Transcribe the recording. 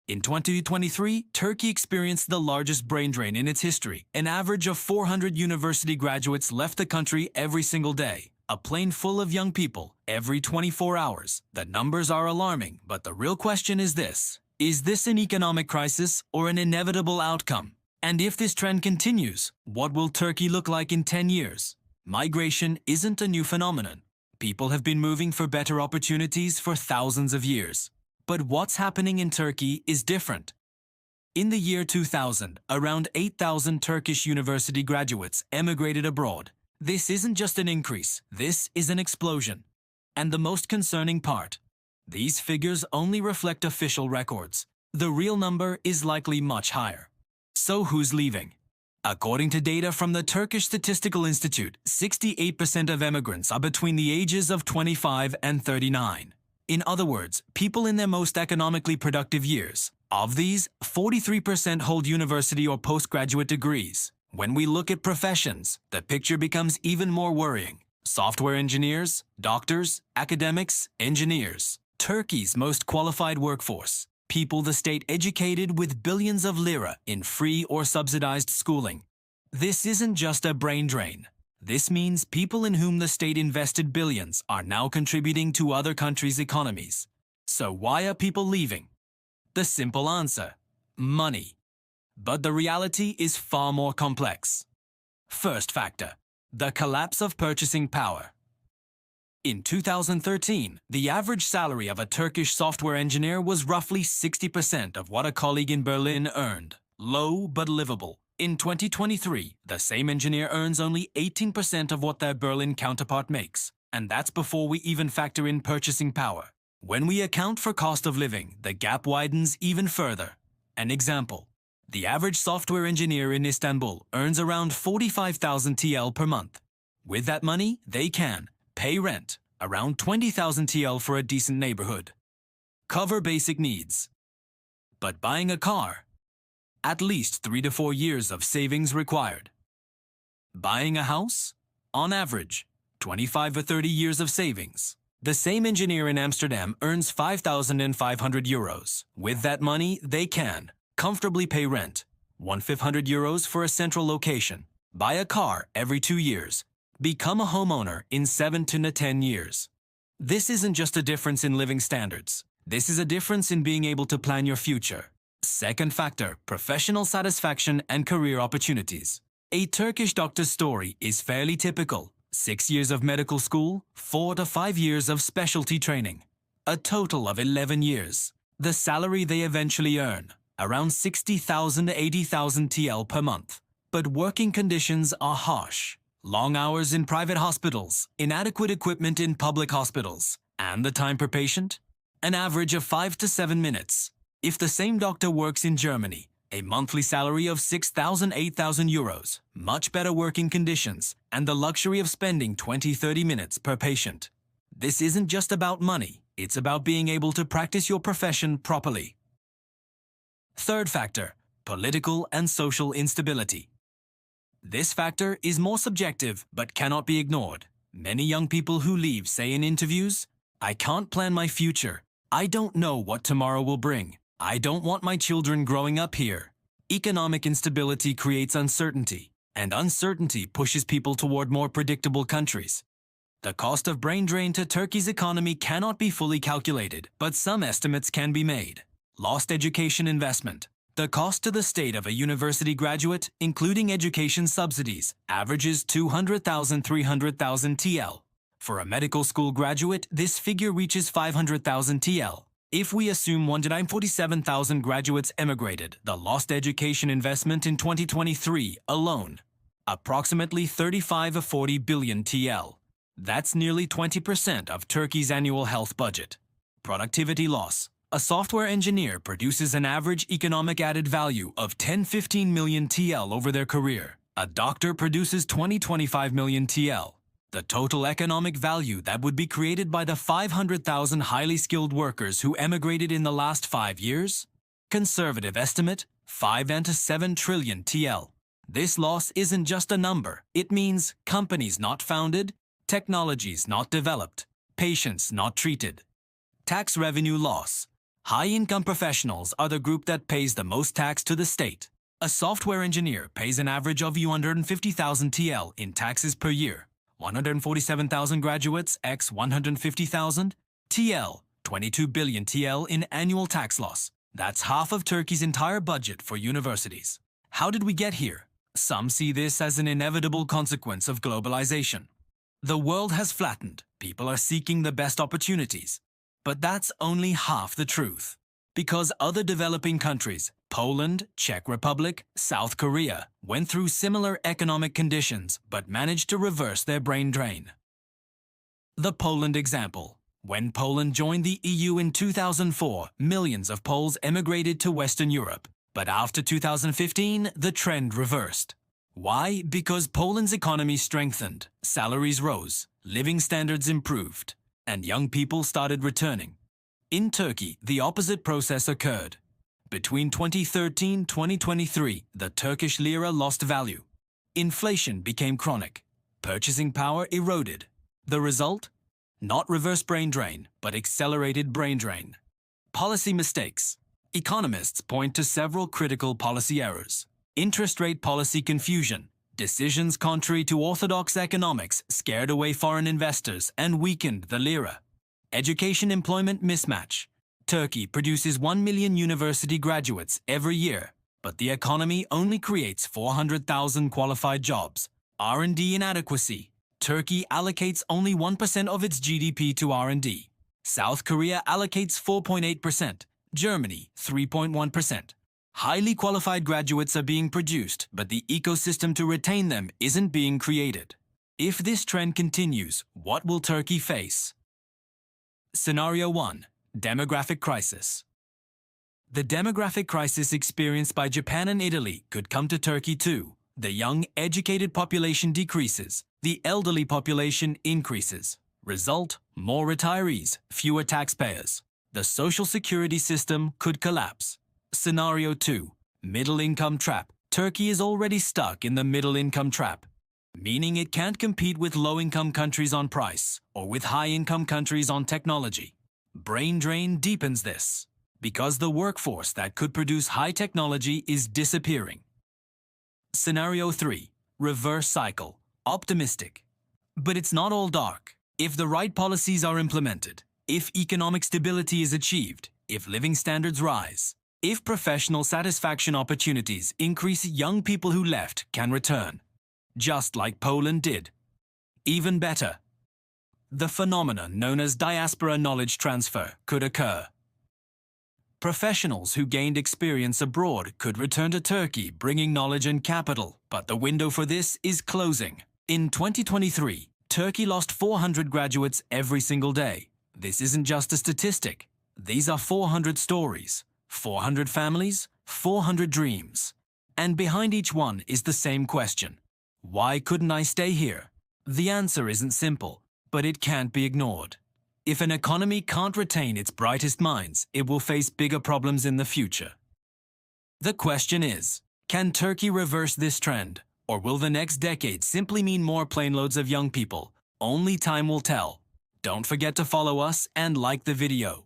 In 2023, Turkey experienced the largest brain drain in its history. An average of 400 university graduates left the country every single day. A plane full of young people every 24 hours. The numbers are alarming, but the real question is this: is this an economic crisis or an inevitable outcome? And if this trend continues, what will Turkey look like in 10 years? Migration isn't a new phenomenon. People have been moving for better opportunities for thousands of years. But what's happening in Turkey is different. In the year 2000, around 8,000 Turkish university graduates emigrated abroad. This isn't just an increase, this is an explosion. And the most concerning part, these figures only reflect official records. The real number is likely much higher. So who's leaving? According to data from the Turkish Statistical Institute, 68% of emigrants are between the ages of 25 and 39. In other words, people in their most economically productive years. Of these, 43% hold university or postgraduate degrees. When we look at professions, the picture becomes even more worrying. Software engineers, doctors, academics, engineers. Turkey's most qualified workforce. People the state educated with billions of lira in free or subsidized schooling. This isn't just a brain drain. This means people in whom the state invested billions are now contributing to other countries' economies. So why are people leaving? The simple answer: money. But the reality is far more complex. First factor: the collapse of purchasing power. In 2013, the average salary of a Turkish software engineer was roughly 60% of what a colleague in Berlin earned. Low but livable. In 2023, the same engineer earns only 18% of what their Berlin counterpart makes, and that's before we even factor in purchasing power. When we account for cost of living, the gap widens even further. An example: the average software engineer in Istanbul earns around 45,000 TL per month. With that money, they can pay rent, around 20,000 TL for a decent neighborhood, cover basic needs. But buying a car, at least 3 to 4 years of savings required. Buying a house? On average, 25 or 30 years of savings. The same engineer in Amsterdam earns 5,500 euros. With that money, they can comfortably pay rent, 1,500 euros for a central location, buy a car every 2 years, become a homeowner in 7 to 10 years. This isn't just a difference in living standards. This is a difference in being able to plan your future. Second factor: professional satisfaction and career opportunities. A Turkish doctor's story is fairly typical. 6 years of medical school, 4 to 5 years of specialty training. A total of 11 years. The salary they eventually earn, around 60,000 to 80,000 TL per month. But working conditions are harsh. Long hours in private hospitals, inadequate equipment in public hospitals, and the time per patient? An average of 5 to 7 minutes. If the same doctor works in Germany, a monthly salary of 6,000 to 8,000 euros, much better working conditions, and the luxury of spending 20-30 minutes per patient. This isn't just about money, it's about being able to practice your profession properly. Third factor: political and social instability. This factor is more subjective but cannot be ignored. Many young people who leave say in interviews, "I can't plan my future. I don't know what tomorrow will bring. I don't want my children growing up here." Economic instability creates uncertainty, and uncertainty pushes people toward more predictable countries. The cost of brain drain to Turkey's economy cannot be fully calculated, but some estimates can be made. Lost education investment. The cost to the state of a university graduate, including education subsidies, averages 200,000 to 300,000 TL. For a medical school graduate, this figure reaches 500,000 TL. If we assume 147,000 graduates emigrated, the lost education investment in 2023 alone, approximately 35 to 40 billion TL. That's nearly 20% of Turkey's annual health budget. Productivity loss. A software engineer produces an average economic added value of 10-15 million TL over their career. A doctor produces 20-25 million TL. The total economic value that would be created by the 500,000 highly skilled workers who emigrated in the last 5 years? Conservative estimate, 5 to 7 trillion TL. This loss isn't just a number. It means companies not founded, technologies not developed, patients not treated. Tax revenue loss. High-income professionals are the group that pays the most tax to the state. A software engineer pays an average of 150,000 TL in taxes per year. 147,000 graduates x 150,000 TL, 22 billion TL in annual tax loss. That's half of Turkey's entire budget for universities. How did we get here? Some see this as an inevitable consequence of globalization. The world has flattened. People are seeking the best opportunities. But that's only half the truth. Because other developing countries, Poland, Czech Republic, South Korea, went through similar economic conditions but managed to reverse their brain drain. The Poland example. When Poland joined the EU in 2004, millions of Poles emigrated to Western Europe. But after 2015, the trend reversed. Why? Because Poland's economy strengthened, salaries rose, living standards improved, and young people started returning. In Turkey, the opposite process occurred. Between 2013-2023, the Turkish lira lost value. Inflation became chronic. Purchasing power eroded. The result? Not reverse brain drain, but accelerated brain drain. Policy mistakes. Economists point to several critical policy errors. Interest rate policy confusion. Decisions contrary to orthodox economics scared away foreign investors and weakened the lira. Education-employment mismatch. Turkey produces 1 million university graduates every year, but the economy only creates 400,000 qualified jobs. R&D inadequacy. Turkey allocates only 1% of its GDP to R&D. South Korea allocates 4.8%, Germany 3.1%. Highly qualified graduates are being produced, but the ecosystem to retain them isn't being created. If this trend continues, what will Turkey face? Scenario 1. Demographic crisis. The demographic crisis experienced by Japan and Italy could come to Turkey too. The young, educated population decreases. The elderly population increases. Result: more retirees, fewer taxpayers. The social security system could collapse. Scenario 2. Middle-income trap. Turkey is already stuck in the middle-income trap, meaning it can't compete with low-income countries on price or with high-income countries on technology. Brain drain deepens this, because the workforce that could produce high technology is disappearing. Scenario 3. Reverse cycle. Optimistic. But it's not all dark. If the right policies are implemented, if economic stability is achieved, if living standards rise, if professional satisfaction opportunities increase, young people who left can return, just like Poland did. Even better, the phenomenon known as diaspora knowledge transfer could occur. Professionals who gained experience abroad could return to Turkey bringing knowledge and capital, but the window for this is closing. In 2023, Turkey lost 400 graduates every single day. This isn't just a statistic. These are 400 stories, 400 families, 400 dreams. And behind each one is the same question. Why couldn't I stay here? The answer isn't simple, but it can't be ignored. If an economy can't retain its brightest minds, it will face bigger problems in the future. The question is, can Turkey reverse this trend? Or will the next decade simply mean more planeloads of young people? Only time will tell. Don't forget to follow us and like the video.